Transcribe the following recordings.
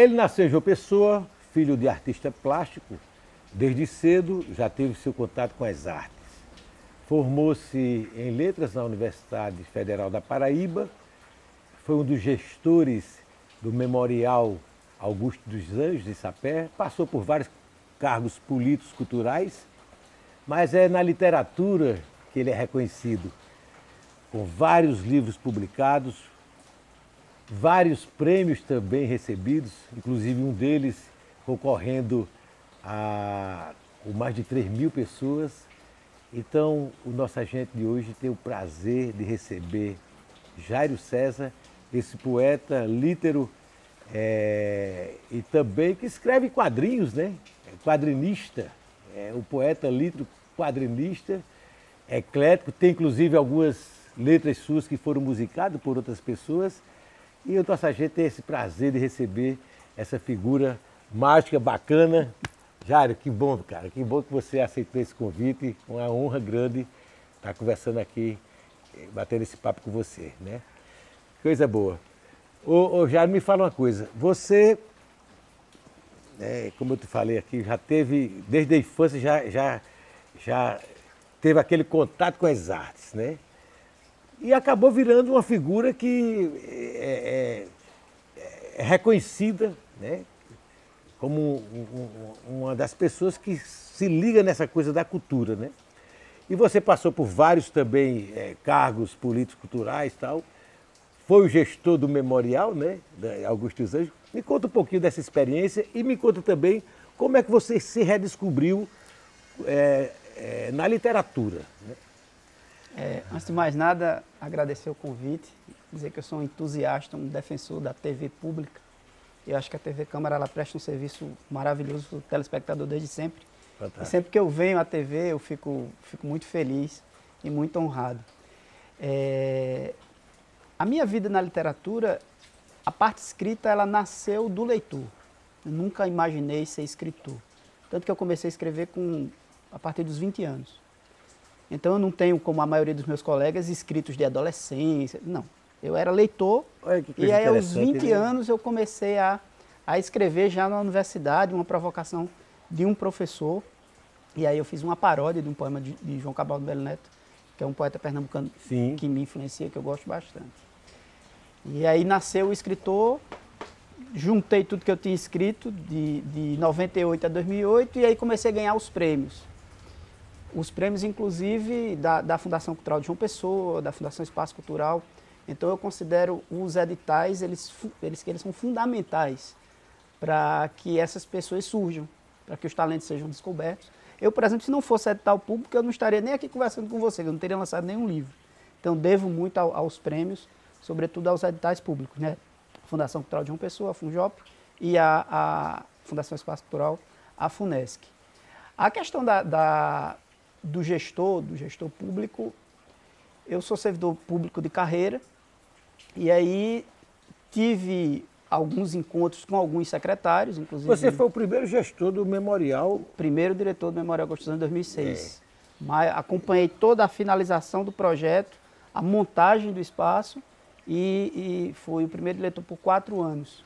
Ele nasceu em João Pessoa, filho de artista plástico. Desde cedo já teve seu contato com as artes. Formou-se em letras na Universidade Federal da Paraíba. Foi um dos gestores do Memorial Augusto dos Anjos, em Sapé. Passou por vários cargos políticos, culturais, mas é na literatura que ele é reconhecido, com vários livros publicados, vários prêmios também recebidos, inclusive um deles concorrendo com mais de 3.000 pessoas. Então, o nosso agente de hoje tem o prazer de receber Jairo César, esse poeta lítero e também que escreve quadrinhos, né? Quadrinista, o poeta lítero quadrinista, eclético, tem inclusive algumas letras suas que foram musicadas por outras pessoas. E o nosso agente tem esse prazer de receber essa figura mágica, bacana. Jairo, que bom, cara, que bom que você aceitou esse convite. Uma honra grande estar conversando aqui, batendo esse papo com você, né? Coisa boa. Ô Jairo, me fala uma coisa. Você, como eu te falei aqui, já teve, desde a infância, já teve aquele contato com as artes, né? E acabou virando uma figura que é reconhecida, né, como uma das pessoas que se liga nessa coisa da cultura, né? E você passou por vários também cargos políticos, culturais e tal. Foi o gestor do Memorial, né, da Augusto dos Anjos. Me conta um pouquinho dessa experiência e me conta também como é que você se redescobriu na literatura, né? Antes de mais nada, agradecer o convite, dizer que eu sou um entusiasta, um defensor da TV pública. Eu acho que a TV Câmara ela presta um serviço maravilhoso para o telespectador desde sempre. Fantástico. E sempre que eu venho à TV, eu fico muito feliz e muito honrado. A minha vida na literatura, a parte escrita, ela nasceu do leitor. Eu nunca imaginei ser escritor. Tanto que eu comecei a escrever a partir dos 20 anos. Então eu não tenho, como a maioria dos meus colegas, escritos de adolescência. Não. Eu era leitor e aí aos 20 anos eu comecei a escrever já na universidade, uma provocação de um professor. E aí eu fiz uma paródia de um poema de João Cabral do Melo Neto, que é um poeta pernambucano que me influencia, que eu gosto bastante. E aí nasceu o escritor, juntei tudo que eu tinha escrito de 98 a 2008 e aí comecei a ganhar os prêmios. Os prêmios, inclusive, da Fundação Cultural de João Pessoa, da Fundação Espaço Cultural. Então, eu considero os editais, eles são fundamentais para que essas pessoas surjam, para que os talentos sejam descobertos. Eu, por exemplo, se não fosse edital público, eu não estaria nem aqui conversando com você, eu não teria lançado nenhum livro. Então, devo muito aos prêmios, sobretudo aos editais públicos, né? Fundação Cultural de João Pessoa, a Funjop, e a Fundação Espaço Cultural, a Funesc. A questão do gestor público, eu sou servidor público de carreira e aí tive alguns encontros com alguns secretários, inclusive... Você foi o primeiro gestor do Memorial? Primeiro diretor do Memorial Augusto dos Anjos em 2006. Mas acompanhei toda a finalização do projeto, a montagem do espaço e fui o primeiro diretor por 4 anos.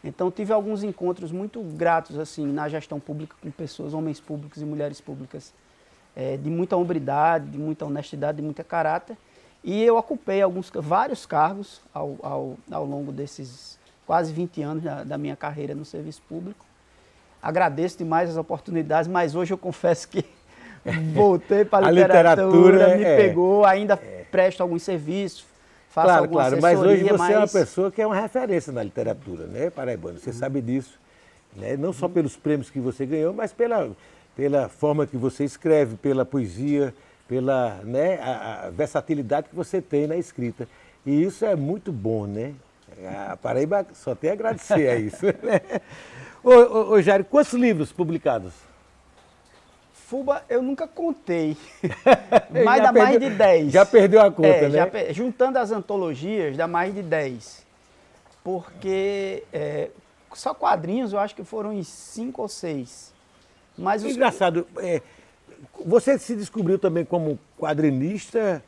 Então tive alguns encontros muito gratos assim na gestão pública com pessoas, homens públicos e mulheres públicas, de muita hombridade, de muita honestidade, de muita caráter. E eu ocupei vários cargos ao longo desses quase 20 anos da minha carreira no serviço público. Agradeço demais as oportunidades, mas hoje eu confesso que voltei para a literatura, me pegou, ainda presto alguns serviços, faço alguma assessoria. Mas hoje você é uma pessoa que é uma referência na literatura, né, paraibano? Você sabe disso, né? Não só pelos prêmios que você ganhou, mas pela forma que você escreve, pela poesia, pela a versatilidade que você tem na escrita. E isso é muito bom, né? A Paraíba só tem a agradecer a isso. Ô Jairo, quantos livros publicados? Fuba, eu nunca contei, mas dá mais de 10. Já perdeu a conta, né? Juntando as antologias, dá mais de 10. Porque só quadrinhos eu acho que foram em 5 ou 6. Mas engraçado, você se descobriu também como quadrinista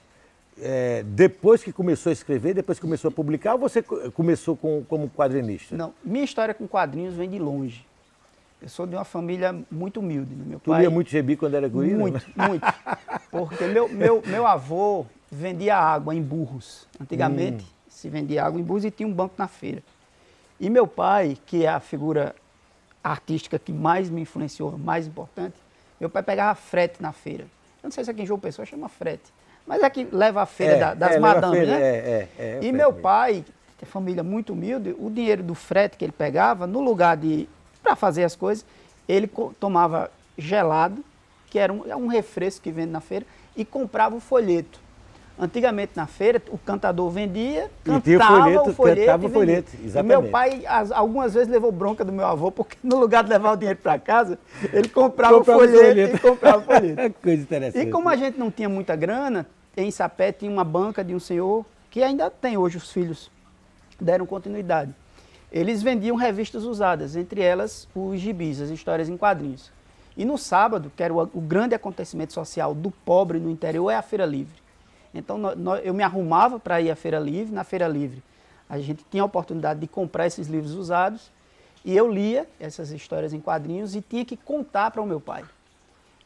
depois que começou a escrever, depois que começou a publicar, ou você começou como quadrinista? Não, minha história com quadrinhos vem de longe. Eu sou de uma família muito humilde. Meu Tu lia muito gibi quando era guri? Muito, muito. Porque meu avô vendia água em burros. Antigamente se vendia água em burros e tinha um banco na feira. E meu pai, que é a figura artística que mais me influenciou, mais importante, meu pai pegava frete na feira. Eu não sei se aqui em João Pessoa chama frete, mas é que leva a feira das madames, né? E meu pai, de família muito humilde, o dinheiro do frete que ele pegava, no lugar de para fazer as coisas, ele tomava gelado, que era um refresco que vende na feira, e comprava o folheto. Antigamente na feira, o cantador vendia, cantava o folheto. Exatamente. E meu pai, algumas vezes, levou bronca do meu avô, porque no lugar de levar o dinheiro para casa, ele comprava o folheto e comprava o folheto. Coisa interessante. E como a gente não tinha muita grana, em Sapé tinha uma banca de um senhor, que ainda tem hoje, os filhos deram continuidade. Eles vendiam revistas usadas, entre elas os gibis, as histórias em quadrinhos. E no sábado, que era o grande acontecimento social do pobre no interior, é a Feira Livre. Então eu me arrumava para ir à Feira Livre. Na Feira Livre a gente tinha a oportunidade de comprar esses livros usados e eu lia essas histórias em quadrinhos e tinha que contar para o meu pai.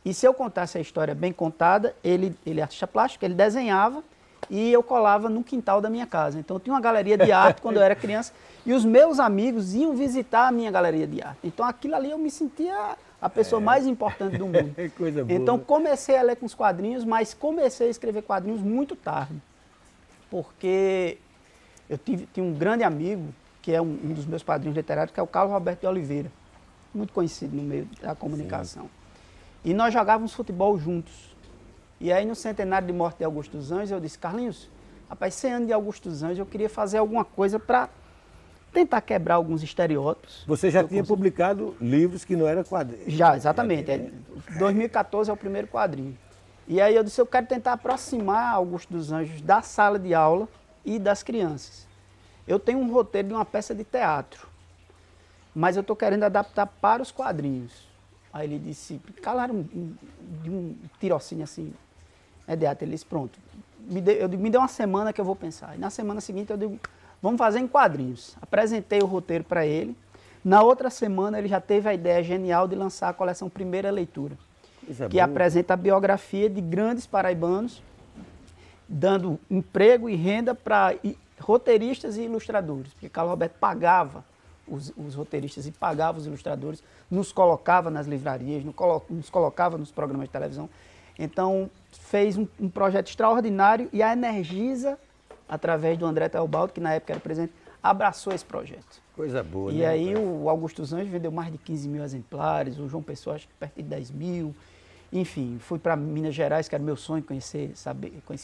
E se eu contasse a história bem contada, ele é artista plástico, ele desenhava e eu colava no quintal da minha casa. Então eu tinha uma galeria de arte quando eu era criança e os meus amigos iam visitar a minha galeria de arte. Então aquilo ali eu me sentia a pessoa mais importante do mundo. Coisa boa. Então comecei a ler com os quadrinhos, mas comecei a escrever quadrinhos muito tarde. Porque eu tinha um grande amigo, que é um dos meus padrinhos literários, que é o Carlos Roberto de Oliveira, muito conhecido no meio da comunicação. Sim. E nós jogávamos futebol juntos. E aí no centenário de morte de Augusto dos Anjos, eu disse, Carlinhos, rapaz, 100 anos de Augusto dos Anjos, eu queria fazer alguma coisa para tentar quebrar alguns estereótipos. Você já tinha publicado livros que não eram quadrinhos? Já, exatamente. 2014 é o primeiro quadrinho. E aí eu disse, eu quero tentar aproximar Augusto dos Anjos da sala de aula e das crianças. Eu tenho um roteiro de uma peça de teatro, mas eu estou querendo adaptar para os quadrinhos. Aí ele disse, calaram de um tirocínio assim, imediato. Ele disse, pronto, me dê uma semana que eu vou pensar. E na semana seguinte eu digo, vamos fazer em quadrinhos. Apresentei o roteiro para ele. Na outra semana ele já teve a ideia genial de lançar a coleção Primeira Leitura, que apresenta a biografia de grandes paraibanos, dando emprego e renda para roteiristas e ilustradores, porque Carlos Roberto pagava os roteiristas e pagava os ilustradores, nos colocava nas livrarias, nos colocava nos programas de televisão. Então fez um projeto extraordinário e a Energisa, através do André Teobaldo, que na época era presidente, abraçou esse projeto. Coisa boa, e aí o Augusto dos Anjos vendeu mais de 15 mil exemplares, o João Pessoa acho que perto de 10 mil. Enfim, fui para Minas Gerais, que era meu sonho conhecer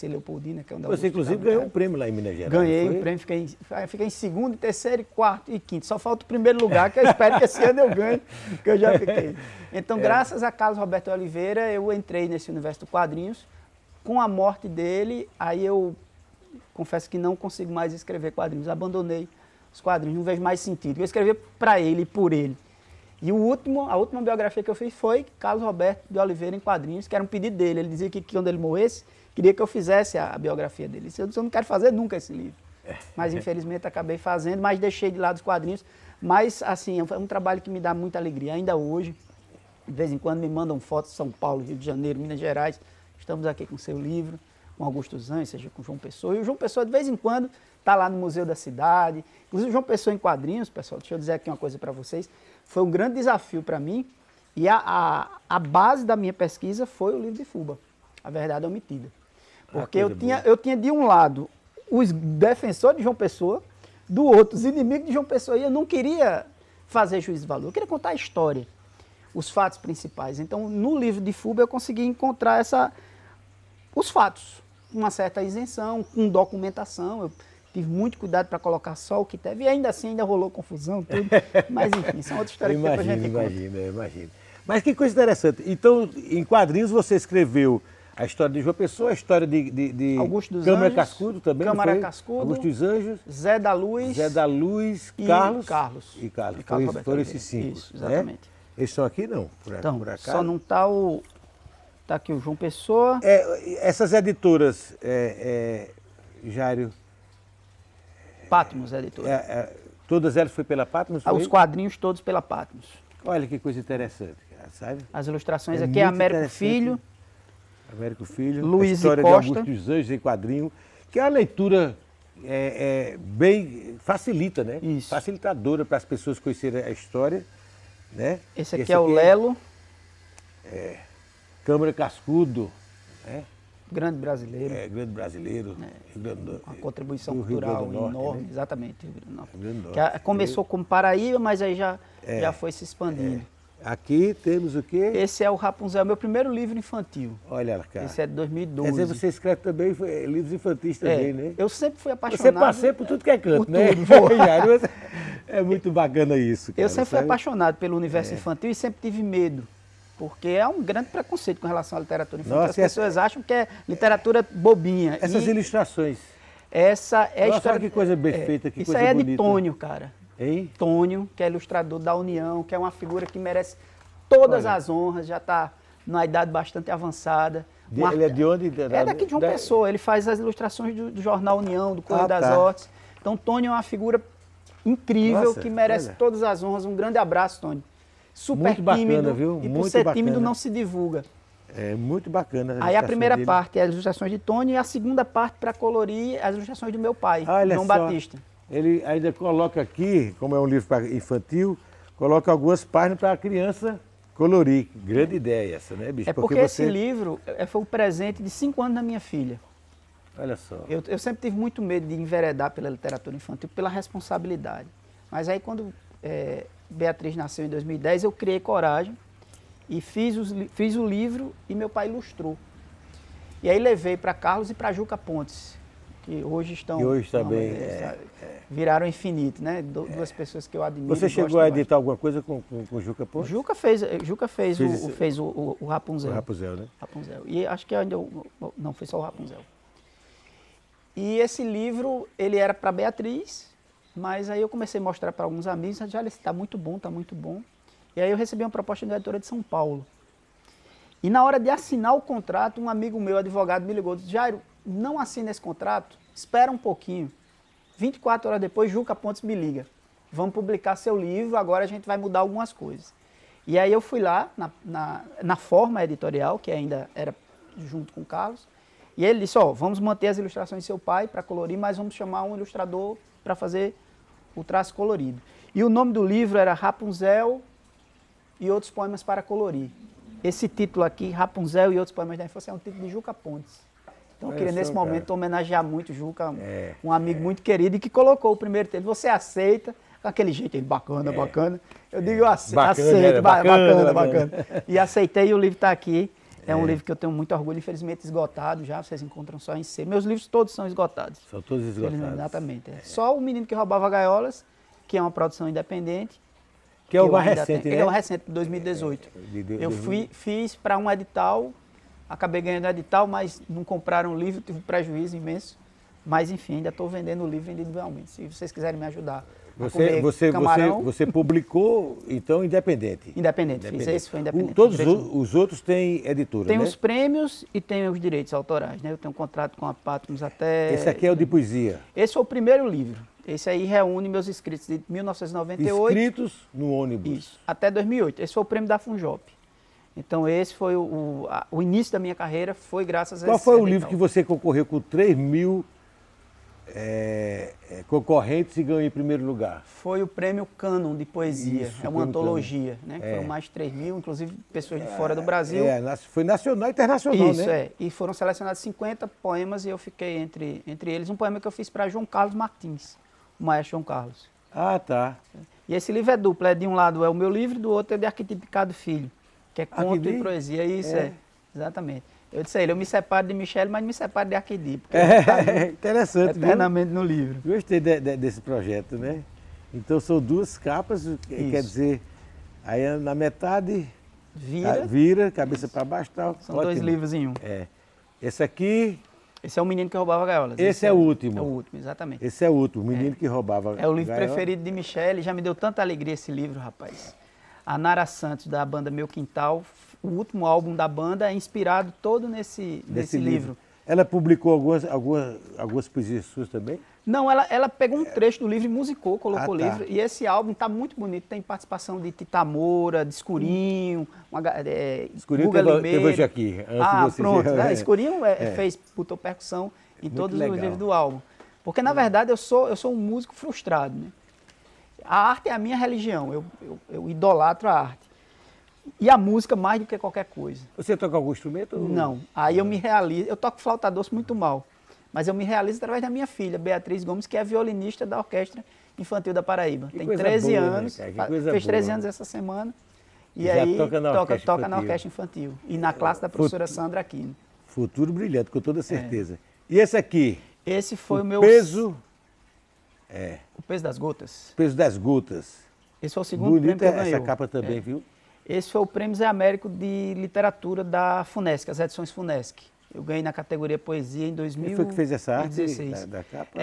Leopoldina, que é onde Você inclusive ganhou um prêmio lá em Minas Gerais. Ganhei um prêmio, fiquei em segundo, terceiro, quarto e quinto. Só falta o primeiro lugar, que eu espero que esse ano eu ganhe, que eu já fiquei. Então, graças a Carlos Roberto Oliveira, eu entrei nesse universo do quadrinhos. Com a morte dele, aí eu confesso que não consigo mais escrever quadrinhos. Abandonei os quadrinhos, não vejo mais sentido. Eu escrevi para ele e por ele. E a última biografia que eu fiz foi Carlos Roberto de Oliveira em quadrinhos, que era um pedido dele. Ele dizia que quando ele morresse, queria que eu fizesse a biografia dele. Eu disse, eu não quero fazer nunca esse livro. Mas infelizmente acabei fazendo, mas deixei de lado os quadrinhos. Mas assim, é um trabalho que me dá muita alegria. Ainda hoje, de vez em quando me mandam fotos de São Paulo, Rio de Janeiro, Minas Gerais. Estamos aqui com o seu livro, com Augusto dos Anjos, seja com o João Pessoa. E o João Pessoa, de vez em quando, está lá no Museu da Cidade. Inclusive, o João Pessoa em quadrinhos, pessoal, deixa eu dizer aqui uma coisa para vocês. Foi um grande desafio para mim e a base da minha pesquisa foi o livro de Fuba, A Verdade Omitida. Porque eu tinha de um lado os defensores de João Pessoa, do outro os inimigos de João Pessoa, e eu não queria fazer juízo de valor, eu queria contar a história, os fatos principais. Então, no livro de Fuba eu consegui encontrar os fatos, uma certa isenção, com documentação. Eu tive muito cuidado para colocar só o que teve, e ainda assim ainda rolou confusão, tudo. Mas enfim, são outras histórias que depois a gente conta. Imagino. Mas que coisa interessante. Então, em quadrinhos você escreveu a história de João Pessoa, a história de Augusto dos Câmara Anjos, Cascudo também. Câmara Cascudo, Augusto dos Anjos, Zé da Luz, e Carlos. Foram esses 5. Isso, exatamente. Né? Esses estão aqui não, por acaso? Só não está o Tá aqui o João Pessoa. Essas editoras, Jairo... Patmos, editora. Todas elas foi pela Patmos? Os quadrinhos todos pela Patmos. Olha que coisa interessante, sabe? As ilustrações aqui é Américo Filho. Américo Filho. Luiz a história e Costa. de Augusto dos Anjos em quadrinho, que é uma leitura bem... facilita, né? Isso. Facilitadora para as pessoas conhecerem a história, né? Esse aqui é o Lelo. Câmara Cascudo, né? Grande brasileiro. Grande brasileiro. Uma contribuição do Rio Grande cultural do Norte, enorme, né? exatamente. Rio Grande do Norte. Rio Grande do Que Norte. começou como Paraíba, mas aí já foi se expandindo. Aqui temos o quê? Esse é o Rapunzel, meu primeiro livro infantil. Olha lá, cara. Esse é de 2012. Quer dizer, você escreve também livros infantis também, né? Eu sempre fui apaixonado. Você passeia por tudo que é canto, por né? tudo, vou. É muito bacana isso, cara, Eu sempre fui sabe? apaixonado pelo universo infantil e sempre tive medo. Porque é um grande preconceito com relação à literatura infantil. Nossa, as pessoas acham que é literatura bobinha. Essas ilustrações. Essa é a Nossa, história. olha que coisa bem feita, que isso coisa aí é bonita. de Tônio, cara. Hein? Tônio, que é ilustrador da União, que é uma figura que merece todas Olha. as honras, já está numa idade bastante avançada. Ele é de onde? É daqui de João Pessoa, ele faz as ilustrações do jornal União, do Correio das tá. Hortas. Então, Tônio é uma figura incrível, Nossa, que merece olha. todas as honras. Um grande abraço, Tônio. Super Muito bacana, tímido, viu? e por Muito ser bacana. tímido não se divulga. É muito bacana. Aí a primeira parte é as ilustrações de Tônio e a segunda parte para colorir as ilustrações do meu pai, Olha João só, Batista. Ele ainda coloca aqui, como é um livro para infantil, coloca algumas páginas para a criança colorir. Grande ideia essa, né, bicho? É porque esse livro foi um presente de 5 anos da minha filha. Olha só. Eu sempre tive muito medo de enveredar pela literatura infantil, pela responsabilidade. Mas aí quando Beatriz nasceu em 2010, eu criei coragem e fiz o livro e meu pai ilustrou. E aí levei para Carlos e para Juca Pontes, que hoje estão... E hoje também viraram infinito, né? Duas pessoas que eu admiro. Você chegou a editar alguma coisa com Juca Pontes? Juca fez o Rapunzel. O Rapunzel, né? Rapunzel. E acho que ainda não foi só o Rapunzel. E esse livro, ele era para Beatriz, mas aí eu comecei a mostrar para alguns amigos, já está muito bom, está muito bom. E aí eu recebi uma proposta da editora de São Paulo. E na hora de assinar o contrato, um amigo meu, advogado, me ligou e disse: Jairo, não assina esse contrato, espera um pouquinho. 24 horas depois, Juca Pontes me liga. Vamos publicar seu livro, agora a gente vai mudar algumas coisas. E aí eu fui lá, na forma editorial, que ainda era junto com o Carlos, e ele disse: vamos manter as ilustrações do seu pai para colorir, mas vamos chamar um ilustrador para fazer o traço colorido. E o nome do livro era Rapunzel e Outros Poemas para Colorir. Esse título aqui, Rapunzel e Outros Poemas da Infância, é um título de Juca Pontes. Então eu queria nesse momento homenagear muito o Juca, um amigo muito querido, e que colocou o primeiro texto. Você aceita? Com aquele jeito aí, bacana. Eu digo, eu aceito, bacana. E aceitei, e o livro está aqui. É um livro que eu tenho muito orgulho, infelizmente esgotado já, vocês encontram só em C. Meus livros todos são esgotados. São todos esgotados. Exatamente. Só O Menino que Roubava Gaiolas, que é uma produção independente. Que é o mais recente, né? É o recente, de 2018. Eu fiz para um edital, acabei ganhando o edital, mas não compraram o livro, tive um prejuízo imenso. Mas enfim, ainda estou vendendo o livro individualmente. Se vocês quiserem me ajudar. Você publicou, então, independente? Independente, fiz esse, foi independente. Todos os outros têm editora, tem né? os prêmios e tem os direitos autorais, né? Eu tenho um contrato com a Patmos até... Esse aqui é o de poesia? Esse foi o primeiro livro. Esse aí reúne meus escritos de 1998. Escritos no ônibus? Isso, até 2008. Esse foi o prêmio da Funjop. Então esse foi o início da minha carreira, foi graças a esse Qual foi o edital. livro que você concorreu com 3.000 concorrentes e ganhou em primeiro lugar? Foi o prêmio Canon de poesia, Isso, é uma antologia, né? Foram mais de 3.000, inclusive pessoas de fora do Brasil. Foi nacional e internacional, Isso, né? E foram selecionados 50 poemas e eu fiquei entre eles um poema que eu fiz para João Carlos Martins, o maestro João Carlos. Ah, tá. E esse livro é duplo, de um lado é o meu livro, do outro é de Arquetipicado Filho, que é conto e poesia, isso exatamente. Eu disse a ele, eu me separo de Michele, mas não me separo de Arquidipo. Interessante, eternamente no livro. Gostei desse projeto, né? Então são duas capas, quer dizer, aí na metade vira cabeça para baixo, tal. São dois livros em um. Esse aqui... Esse é O Menino que Roubava Gaiolas. Esse é o último. É o último, exatamente. Esse é o último, O Menino que Roubava Gaiolas. É o livro preferido de Michele, já me deu tanta alegria esse livro, rapaz. A Nara Santos, da banda Meu Quintal, o último álbum da banda é inspirado todo nesse livro. Ela publicou algumas poesias suas também? Não, ela pegou um trecho do livro e musicou, colocou o tá. livro. E esse álbum está muito bonito. Tem participação de Tita Moura, de Escurinho, Escurinho Guga teve Limeira. hoje aqui. Pronto. Escurinho fez, botou percussão em Muito todos legal. os livros do álbum. Porque, na verdade, eu sou um músico frustrado, né? A arte é a minha religião. Eu idolatro a arte. E a música mais do que qualquer coisa. Você toca algum instrumento? Não. Aí eu me realizo. Eu toco flauta doce muito mal. Mas eu me realizo através da minha filha, Beatriz Gomes, que é violinista da Orquestra Infantil da Paraíba. Que Tem coisa 13 boa, anos, né, cara? Que coisa fez 13 boa. anos essa semana. E Já aí toca na Orquestra Infantil. E na classe da professora Sandra Aquino. Futuro brilhante, com toda certeza. E esse aqui? Esse foi o meu... Peso... O Peso das Gotas. Peso das Gotas. Esse foi o segundo prêmio que eu ganhei. Essa capa também, viu? Esse foi o Prêmio Zé Américo de Literatura da FUNESC, as edições FUNESC. Eu ganhei na categoria Poesia em 2016. Quem foi que fez essa arte da capa?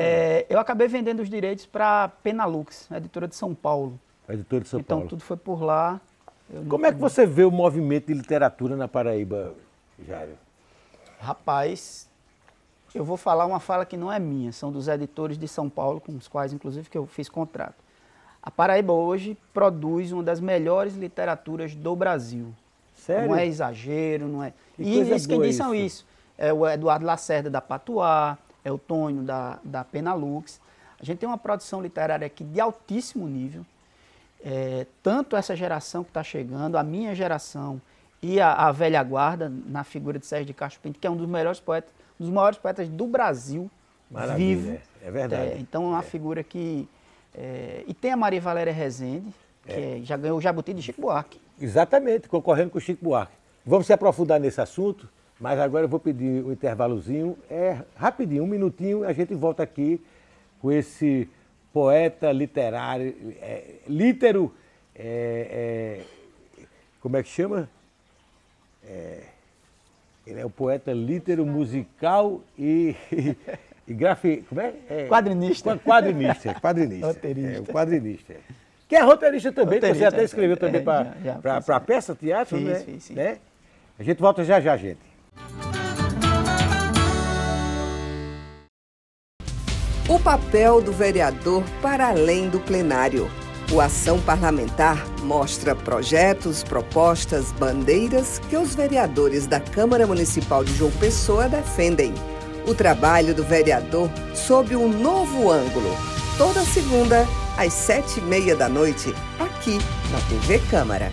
Eu acabei vendendo os direitos para Penalux, a editora de São Paulo. A editora de São Paulo. Então tudo foi por lá. Como é que você vê o movimento de literatura na Paraíba, Jairo? Rapaz, eu vou falar uma fala que não é minha, são dos editores de São Paulo, com os quais, inclusive, que eu fiz contrato. A Paraíba hoje produz uma das melhores literaturas do Brasil. Sério? Não é exagero, não é... Que E coisa isso, quem boa diz são isso. É o Eduardo Lacerda da Patuá, é o Tonho da Penalux. A gente tem uma produção literária aqui de altíssimo nível. Tanto essa geração que está chegando, a minha geração e a velha guarda, na figura de Sérgio de Castro Pinto, que é um dos maiores poetas do Brasil. Maravilha, vivo. é verdade. Então é uma figura que... e tem a Maria Valéria Rezende, que já ganhou o Jabuti de Chico Buarque. Exatamente, concorrendo com o Chico Buarque. Vamos se aprofundar nesse assunto, mas agora eu vou pedir um intervalozinho, rapidinho, 1 minutinho, a gente volta aqui com esse poeta literário, como é que chama? Ele é o poeta lítero musical e como é? Quadrinista. Quadrinista. Roteirista. O quadrinista. Que é roteirista também, Roteirista, você até escreveu também para peça, teatro, fiz, né? Fiz, sim. Né? A gente volta já, gente. O papel do vereador para além do plenário. O Ação Parlamentar mostra projetos, propostas, bandeiras que os vereadores da Câmara Municipal de João Pessoa defendem. O trabalho do vereador sob um novo ângulo. Toda segunda, às 7h30 da noite, aqui na TV Câmara.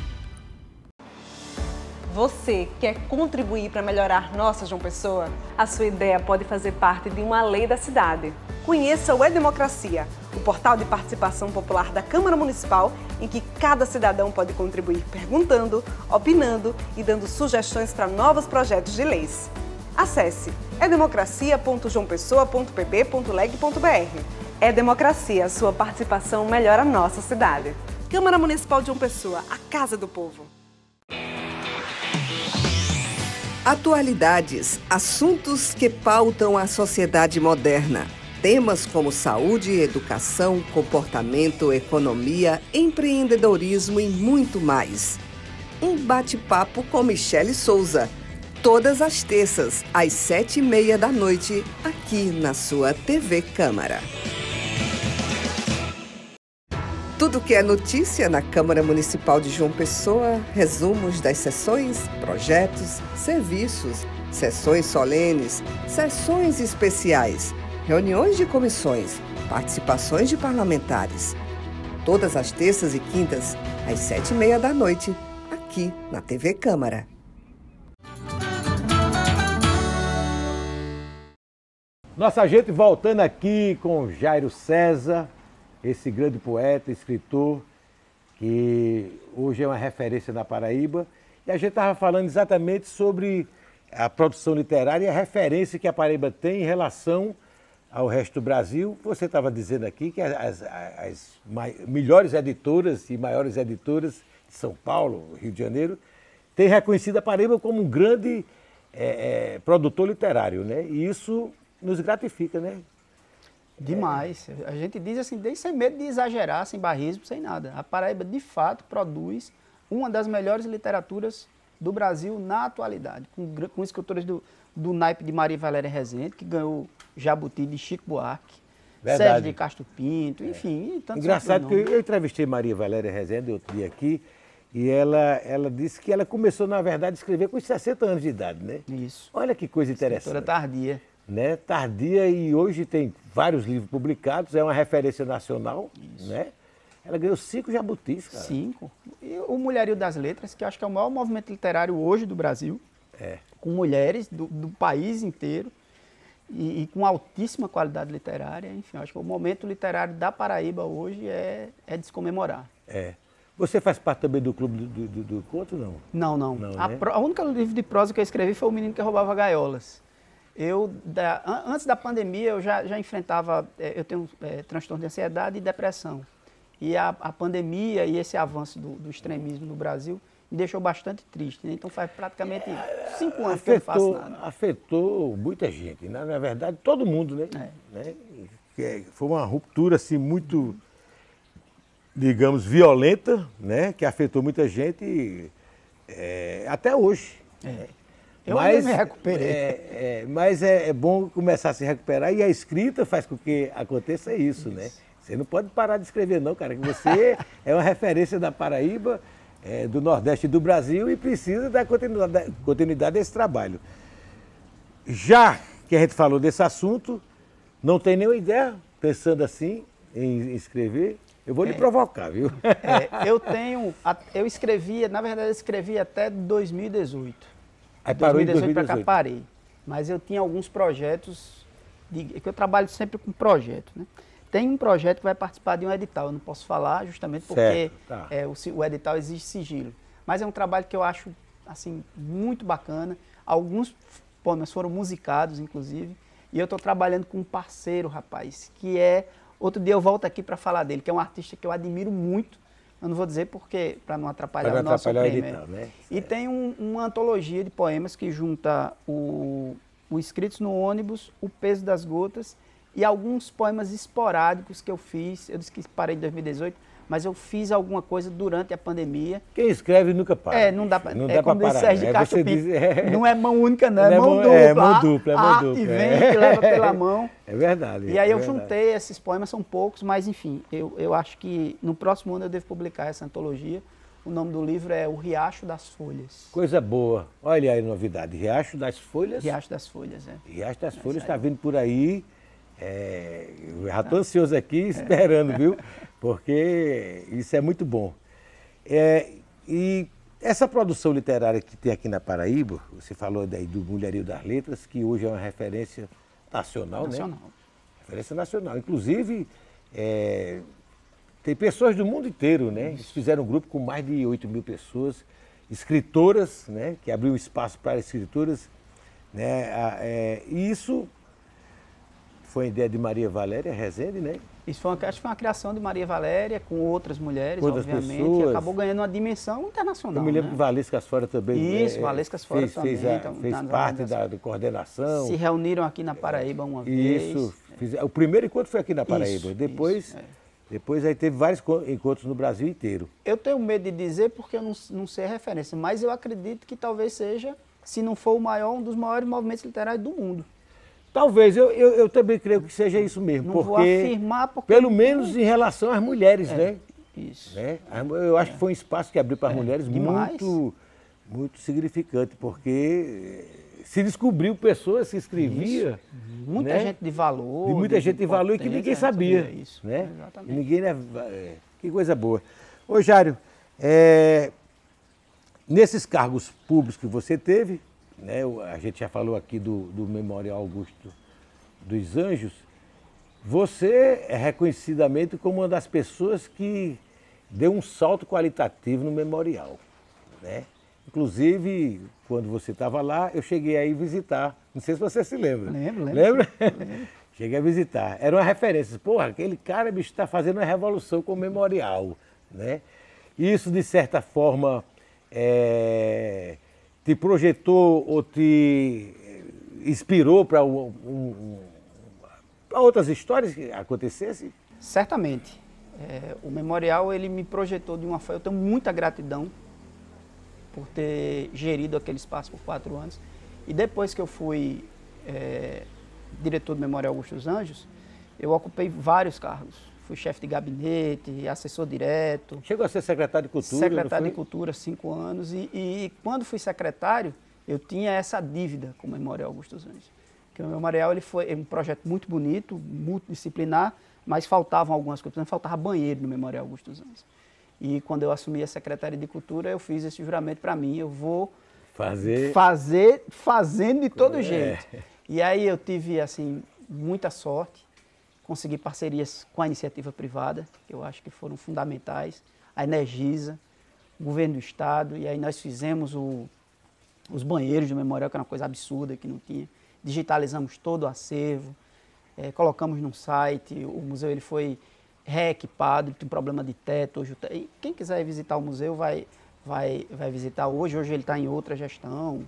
Você quer contribuir para melhorar nossa João Pessoa? A sua ideia pode fazer parte de uma lei da cidade. Conheça o E-Democracia, o portal de participação popular da Câmara Municipal, em que cada cidadão pode contribuir perguntando, opinando e dando sugestões para novos projetos de leis. Acesse edemocracia.joaopessoa.pb.leg.br. E-Democracia, sua participação melhora a nossa cidade. Câmara Municipal de João Pessoa, a Casa do Povo. Atualidades, assuntos que pautam a sociedade moderna. Temas como saúde, educação, comportamento, economia, empreendedorismo e muito mais. Um bate-papo com Michele Souza. Todas as terças, às 7h30 da noite, aqui na sua TV Câmara. Tudo que é notícia na Câmara Municipal de João Pessoa, resumos das sessões, projetos, serviços, sessões solenes, sessões especiais, reuniões de comissões, participações de parlamentares. Todas as terças e quintas, às 7h30 da noite, aqui na TV Câmara. Nossa gente voltando aqui com Jairo César, esse grande poeta, escritor, que hoje é uma referência na Paraíba. E a gente estava falando exatamente sobre a produção literária e a referência que a Paraíba tem em relação ao resto do Brasil. Você estava dizendo aqui que as melhores editoras e maiores editoras de São Paulo, Rio de Janeiro, têm reconhecido a Paraíba como um grande produtor literário, né? E isso nos gratifica, né? Demais. A gente diz assim, sem medo de exagerar, sem barrismo, sem nada. A Paraíba, de fato, produz uma das melhores literaturas do Brasil na atualidade, com escritores do naipe de Maria Valéria Rezende, que ganhou Jabuti de Chico Buarque, Sérgio de Castro Pinto, enfim, e tantos. Engraçado que eu entrevistei Maria Valéria Rezende outro dia aqui, e ela disse que ela começou, na verdade, a escrever com 60 anos de idade, né? Isso. Olha que coisa interessante. Escritora tardia. Né? Tardia, e hoje tem vários livros publicados, é uma referência nacional, né? Ela ganhou 5 jabutis, cara. 5. E o Mulherio das Letras, que eu acho que é o maior movimento literário hoje do Brasil, com mulheres do país inteiro e com altíssima qualidade literária. Enfim, eu acho que o momento literário da Paraíba hoje é de se comemorar. Você faz parte também do Clube do Conto, não? Não. Né? A única livro de prosa que eu escrevi foi O Menino que Roubava Gaiolas. Antes da pandemia, eu já enfrentava, eu tenho transtorno de ansiedade e depressão. E a pandemia e esse avanço do extremismo no Brasil me deixou bastante triste, né? Então faz praticamente 5 anos que eu não faço nada. Afetou muita gente, né? Na verdade, todo mundo, né? Foi uma ruptura assim, muito, digamos, violenta, né? Que afetou muita gente até hoje. Eu ainda me recuperei. Mas é bom começar a se recuperar, e a escrita faz com que aconteça isso, né? Você não pode parar de escrever não, cara, que você é uma referência da Paraíba, do Nordeste e do Brasil, e precisa dar continuidade a esse trabalho. Já que a gente falou desse assunto, não tem nenhuma ideia, pensando assim, em escrever, eu vou lhe provocar, viu? Eu escrevia, na verdade eu escrevi até 2018. Aí parou em 2018 para cá parei. Mas eu tinha alguns projetos, que eu trabalho sempre com projeto, né? Tem um projeto que vai participar de um edital, eu não posso falar justamente porque o edital exige sigilo. Mas é um trabalho que eu acho assim, muito bacana. Alguns poemas foram musicados, inclusive, e eu estou trabalhando com um parceiro, rapaz, que outro dia eu volto aqui para falar dele, que é um artista que eu admiro muito. Eu não vou dizer porque, para não atrapalhar o nosso prêmio. Edital, né? E tem uma antologia de poemas que junta o Escritos no Ônibus, O Peso das Gotas e alguns poemas esporádicos que eu fiz. Eu disse que parei em 2018, mas eu fiz alguma coisa durante a pandemia. Quem escreve nunca para. Não dá para como diz Sérgio de Castro Pinto. Não é mão única, não, é mão dupla. É mão dupla, é mão dupla. E vem, que leva pela mão. É verdade. E aí eu juntei esses poemas, são poucos, mas enfim, eu acho que no próximo ano eu devo publicar essa antologia. O nome do livro é O Riacho das Folhas. Coisa boa. Olha aí a novidade, Riacho das Folhas. Riacho das Folhas, Riacho das Folhas está vindo por aí. Eu já estou ansioso aqui esperando, viu? Porque isso é muito bom. E essa produção literária que tem aqui na Paraíba, você falou daí do Mulherio das Letras, que hoje é uma referência nacional, né? Referência nacional. Inclusive, tem pessoas do mundo inteiro, né? Eles fizeram um grupo com mais de 8.000 pessoas, escritoras, né? Que abriu espaço para escritoras, né? E isso foi a ideia de Maria Valéria Rezende, né? Isso acho que foi uma criação de Maria Valéria com outras mulheres, obviamente, pessoas. E acabou ganhando uma dimensão internacional. Eu me lembro que Valescas Fora também. Isso, Valescas Fora também. Fez parte da coordenação. Se reuniram aqui na Paraíba uma vez. Isso. O primeiro encontro foi aqui na Paraíba. Depois aí teve vários encontros no Brasil inteiro. Eu tenho medo de dizer porque eu não sei a referência, mas eu acredito que talvez seja, se não for o maior, um dos maiores movimentos literários do mundo. Talvez, eu também creio que seja isso mesmo. Não vou afirmar porque... Pelo menos em relação às mulheres, né? Isso. Né? Eu acho que foi um espaço que abriu para as mulheres muito significante, porque se descobriu pessoas que escreviam. Isso. Muita gente de valor. Muita gente de valor e que ninguém sabia. Isso, né? Exatamente. Que coisa boa. Ô, Jário, nesses cargos públicos que você teve, né, a gente já falou aqui do Memorial Augusto dos Anjos, você é reconhecidamente como uma das pessoas que deu um salto qualitativo no memorial, né? Inclusive, quando você estava lá, eu cheguei aí visitar. Não sei se você se lembra. Lembro. Lembra? Cheguei a visitar. Era uma referência. Porra, aquele cara, bicho, está fazendo uma revolução com o memorial, né? Isso, de certa forma, te projetou ou te inspirou para outras histórias que acontecessem? Certamente. O memorial, ele me projetou de uma forma... Eu tenho muita gratidão por ter gerido aquele espaço por 4 anos. E depois que eu fui diretor do Memorial Augusto dos Anjos, eu ocupei vários cargos. Fui chefe de gabinete, assessor direto. Chegou a ser secretário de Cultura, Secretário não de foi? Cultura, 5 anos. E quando fui secretário, eu tinha essa dívida com o Memorial Augusto dos Anjos. Porque o Memorial ele foi um projeto muito bonito, multidisciplinar, mas faltavam algumas coisas. Por exemplo, faltava banheiro no Memorial Augusto dos Anjos. E quando eu assumi a Secretaria de Cultura, eu fiz esse juramento para mim. Eu vou fazendo de todo jeito. E aí eu tive, assim, muita sorte. Consegui parcerias com a iniciativa privada, que eu acho que foram fundamentais. A Energisa, o governo do estado. E aí nós fizemos os banheiros do Memorial, que era uma coisa absurda, que não tinha. Digitalizamos todo o acervo, colocamos num site. O museu ele foi reequipado, tem um problema de teto. Hoje, e quem quiser visitar o museu vai visitar hoje. Hoje ele está em outra gestão.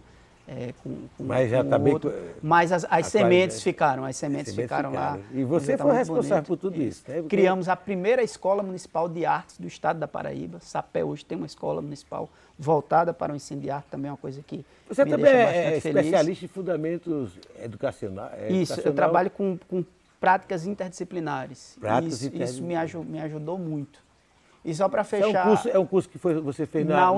Mas já está bem. Mas as sementes ficaram, ficaram lá. E você foi responsável por tudo isso, né? Criamos a primeira escola municipal de artes do estado da Paraíba. Sapé hoje tem uma escola municipal voltada para o ensino de arte, também é uma coisa que você me também deixa bastante feliz. Especialista em fundamentos educacionais. Isso, eu trabalho com práticas interdisciplinares. Isso me ajudou muito. E só para fechar... É um curso que você fez na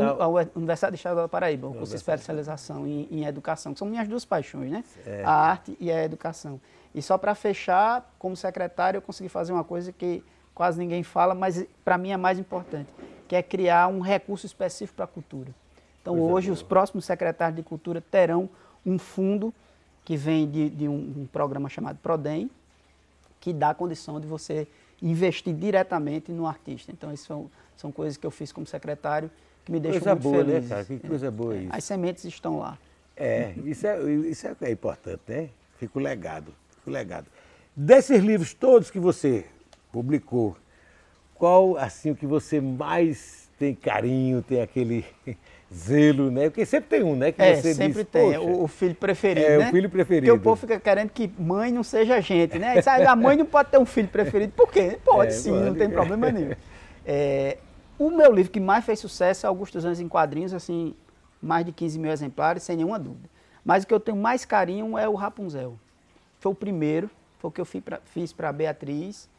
Universidade do Estado da Paraíba, um curso de especialização em educação, que são minhas duas paixões, né? A arte e a educação. E só para fechar, como secretário, eu consegui fazer uma coisa que quase ninguém fala, mas para mim é mais importante, que é criar um recurso específico para a cultura. Então hoje os próximos secretários de cultura terão um fundo que vem de um programa chamado Prodem, que dá a condição de você investir diretamente no artista. Então, isso são coisas que eu fiz como secretário que me deixam muito feliz. Né, cara? Que coisa boa isso. As sementes estão lá. Isso é importante, né? Fica o legado. Desses livros todos que você publicou, qual, assim, o que você mais tem carinho, tem aquele zelo, né? Porque sempre tem um, né? Que você sempre diz, tem. O filho preferido, né? O filho preferido. Porque o povo fica querendo que mãe não seja gente, né? A mãe não pode ter um filho preferido. Por quê? Pode sim, não tem problema nenhum. O meu livro que mais fez sucesso é Augusto dos Anjos em quadrinhos, assim, mais de 15 mil exemplares, sem nenhuma dúvida. Mas o que eu tenho mais carinho é o Rapunzel. Foi o primeiro, foi o que eu fiz para a Beatriz.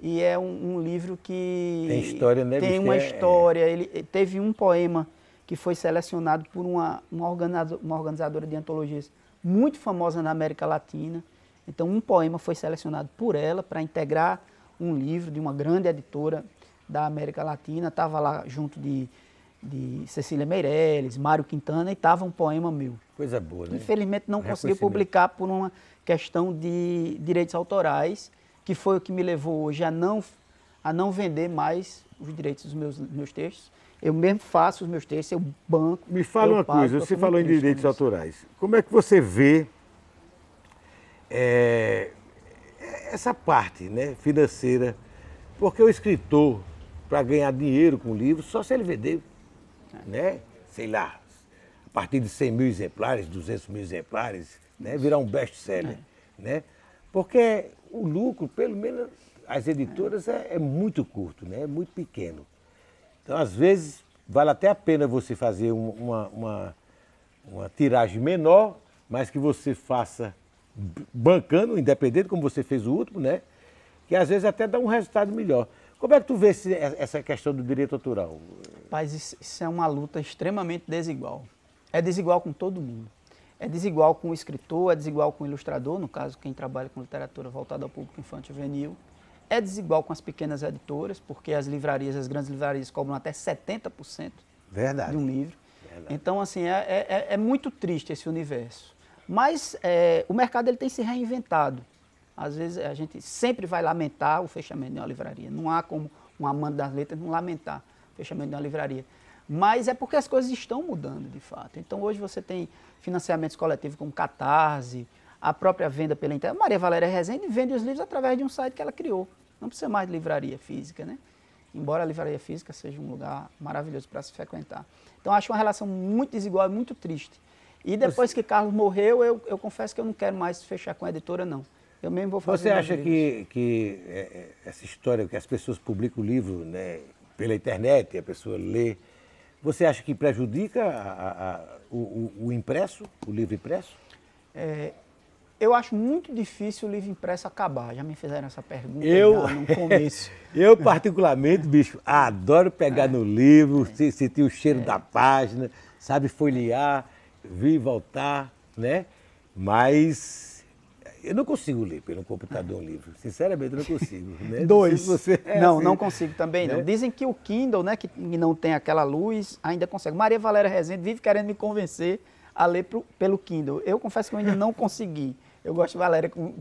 E é um livro que... Tem história, né? Tem uma história. Ele teve um poema que foi selecionado por uma organizadora de antologias muito famosa na América Latina. Então, um poema foi selecionado por ela para integrar um livro de uma grande editora da América Latina. Estava lá junto de Cecília Meirelles, Mário Quintana, e estava um poema meu. Coisa boa, né? Infelizmente, não conseguiu publicar por uma questão de direitos autorais, que foi o que me levou hoje a não vender mais os direitos dos meus textos. Eu mesmo faço os meus textos, eu banco. Me fala uma coisa, você falou em direitos autorais. Como é que você vê essa parte, né, financeira? Porque o escritor, para ganhar dinheiro com o livro, só se ele vender, né, sei lá, a partir de 100 mil exemplares, 200 mil exemplares, né, virar um best-seller, né? Porque o lucro, pelo menos as editoras, é muito curto, né, é muito pequeno. Então, às vezes, vale até a pena você fazer uma tiragem menor, mas que você faça bancando, independente, como você fez o último, né? Que às vezes até dá um resultado melhor. Como é que tu vê essa questão do direito autoral? Rapaz, isso é uma luta extremamente desigual. É desigual com todo mundo. É desigual com o escritor, é desigual com o ilustrador, no caso, quem trabalha com literatura voltada ao público infantil e juvenil. É desigual com as pequenas editoras, porque as grandes livrarias cobram até 70% de um livro. Verdade. Então, assim, é muito triste esse universo. Mas o mercado ele tem se reinventado. Às vezes a gente sempre vai lamentar o fechamento de uma livraria. Não há como um amante das letras não lamentar o fechamento de uma livraria. Mas é porque as coisas estão mudando, de fato. Então, hoje você tem financiamentos coletivos como Catarse, a própria venda pela internet. Maria Valéria Rezende vende os livros através de um site que ela criou. Não precisa mais de livraria física, né? Embora a livraria física seja um lugar maravilhoso para se frequentar. Então, acho uma relação muito desigual e muito triste. E depois que Carlos morreu, eu confesso que eu não quero mais fechar com a editora, não. Eu mesmo vou fazer. Você acha que essa história, que as pessoas publicam o livro, né, pela internet, e a pessoa lê, Você acha que prejudica o impresso, o livro impresso? Eu acho muito difícil o livro impresso acabar. Já me fizeram essa pergunta já no começo. Eu, particularmente, bicho, adoro pegar no livro, sentir o cheiro da página, sabe, folhear, vir e voltar, né? Mas eu não consigo ler pelo computador um livro. Sinceramente, eu não consigo. Né? Dois. Não, assim, não consigo também, né? Não. Dizem que o Kindle, né, que não tem aquela luz, ainda consegue. Maria Valéria Rezende vive querendo me convencer a ler pelo Kindle. Eu confesso que eu ainda não consegui. Eu gosto de Valéria com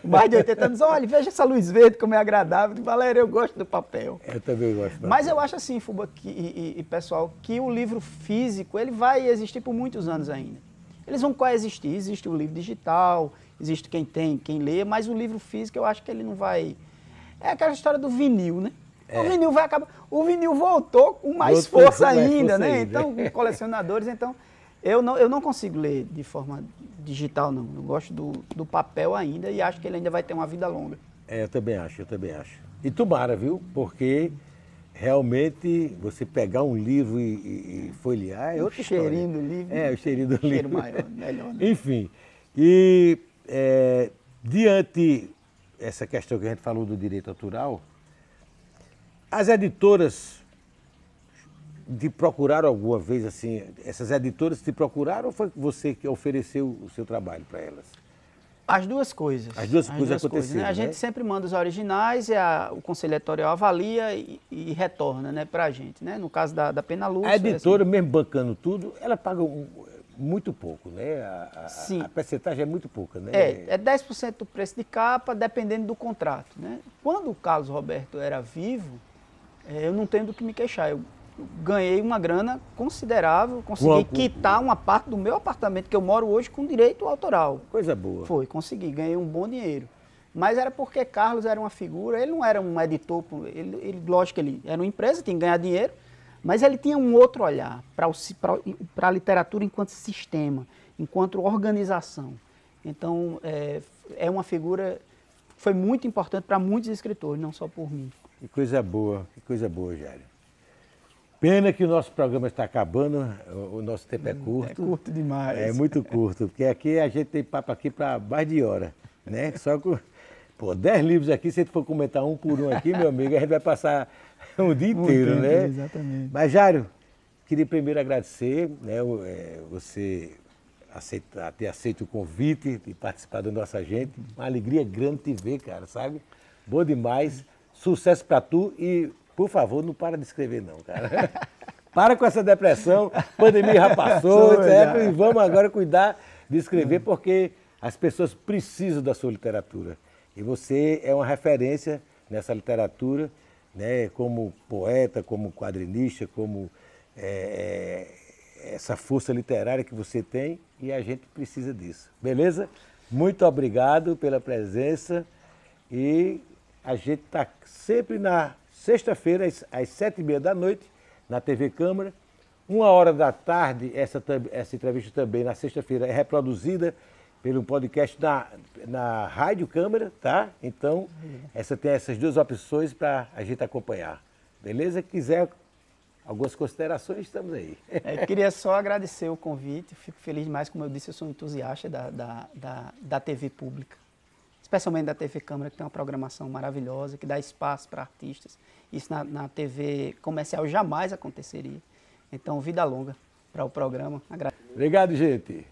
mais de 80 anos. Olha, veja essa luz verde como é agradável. Valéria, eu gosto do papel. Eu também gosto do papel. Mas eu acho assim, Fuba e pessoal, que o livro físico ele vai existir por muitos anos ainda. Eles vão coexistir. Existe o livro digital, existe quem lê, mas o livro físico eu acho que ele não vai... É aquela história do vinil, né? O vinil vai acabar... O vinil voltou com mais força ainda, né? Então, com colecionadores, então... Eu não consigo ler de forma digital, não. Eu gosto do papel ainda e acho que ele ainda vai ter uma vida longa. Eu também acho. E tomara, viu? Porque realmente você pegar um livro e folhear é outra história. O cheirinho do livro. O cheirinho do livro. Cheiro maior, melhor. Né? Enfim, e diante essa questão que a gente falou do direito autoral, as editoras te procuraram alguma vez, assim, essas editoras te procuraram ou foi você que ofereceu o seu trabalho para elas? As duas coisas. As duas coisas aconteceram, né? A gente sempre manda os originais e o Conselho Editorial avalia e retorna, né, para a gente. Né? No caso da Penalux... A editora, assim, mesmo bancando tudo, ela paga muito pouco, né? Sim. A percentagem é muito pouca, né? É 10% do preço de capa, dependendo do contrato, né? Quando o Carlos Roberto era vivo, eu não tenho do que me queixar. Eu ganhei uma grana considerável, consegui quitar uma parte do meu apartamento que eu moro hoje com direito autoral. Coisa boa. Consegui, ganhei um bom dinheiro. Mas era porque Carlos era uma figura, ele não era um editor, lógico que ele era uma empresa, tinha que ganhar dinheiro, mas ele tinha um outro olhar para a literatura enquanto sistema, enquanto organização. Então, é uma figura que foi muito importante para muitos escritores, não só por mim. Que coisa boa, Jário. Pena que o nosso programa está acabando, o nosso tempo é curto. É curto demais. É muito curto, porque aqui a gente tem papo aqui para mais de hora, né? Só com 10 livros aqui, se a gente for comentar um por um aqui, meu amigo, a gente vai passar um dia inteiro, né? Exatamente. Mas, Jário, queria primeiro agradecer, né, você ter aceito o convite e participar da nossa gente. Uma alegria grande te ver, cara, sabe? Bom demais. Sucesso para tu e... Por favor, não para de escrever não, cara. Para com essa depressão, a pandemia já passou, etc. E vamos agora cuidar de escrever, porque as pessoas precisam da sua literatura. E você é uma referência nessa literatura, né, como poeta, como quadrinista, como essa força literária que você tem, e a gente precisa disso. Beleza? Muito obrigado pela presença e a gente está sempre na sexta-feira, às 7h30 da noite, na TV Câmara. 1h da tarde, essa entrevista também, na sexta-feira, é reproduzida pelo podcast na Rádio Câmara, tá? Então, tem essas duas opções para a gente acompanhar. Beleza? Quiser algumas considerações, estamos aí. Queria só agradecer o convite, fico feliz demais, como eu disse, eu sou entusiasta da TV pública. Especialmente da TV Câmara, que tem uma programação maravilhosa, que dá espaço para artistas. Isso na TV comercial jamais aconteceria. Então, vida longa para o programa. Obrigado, gente.